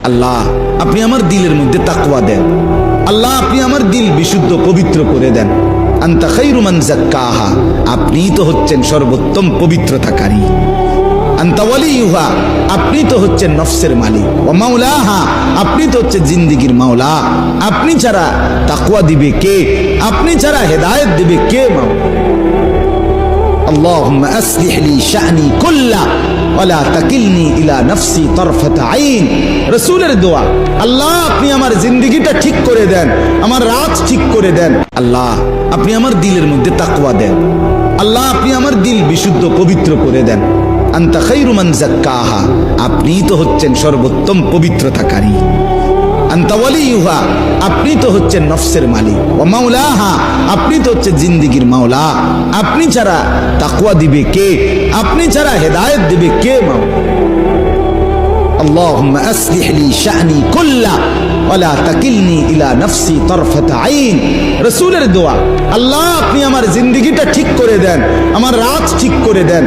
আল্লাহ আপনি আমার দিলের মধ্যে তাকওয়া দেন। আল্লাহ আপনি আমার দিল বিশুদ্ধ পবিত্র করে দেন। আনতা খায়রু মান যাক্কাহা, আপনিই তো হচ্ছেন সর্বোত্তম পবিত্রতাকারী। আনতা ওয়ালিয়ুহা, আপনি তো হচ্ছেন নফসের মালিক। ওয়া মাওলাহা, আপনি তো হচ্ছেন জিন্দেগীর মাওলা। আপনি ছাড়া তাকওয়া দিবে কে? আপনি ছাড়া হেদায়েত দিবে কে? মাওলা আল্লাহুম্মা আসলিহ লি শা'নি কুল্লা ওয়ালা তাকিলনি ইলা নাফসি তারফাতা আইন। রাসূলের দোয়া, আল্লাহ আপনি আমার জিন্দেগিটা ঠিক করে দেন, আমার রাত ঠিক করে দেন। আল্লাহ আপনি আমার দিলের মধ্যে তাকওয়া দেন। আল্লাহ আপনি আমার দিল বিশুদ্ধ পবিত্র করে দেন। আনতা খায়রু মান যাক্কাহা, আপনিই তো হচ্ছেন সর্বোত্তম পবিত্রতাকারী। আনতা ওয়ালিয়ুহা, আপনি তো হচ্ছেন নফসের মালিক। ওয়া মাওলাহা, আপনি তো হচ্ছেন জিন্দেগীর মাওলা। আপনি ছাড়া তাকওয়া দিবে কে? আপনি ছাড়া হেদায়েত দিবে কে? মাওলা আল্লাহুম্মা আসলিহ লি শা'নি কুল্লা ওয়ালা তাকিলনি ইলা নাফসি তারফাতা আইন। রাসূলের দোয়া, আল্লাহ আপনি আমার জিন্দেগিটা ঠিক করে দেন, আমার রাত ঠিক করে দেন।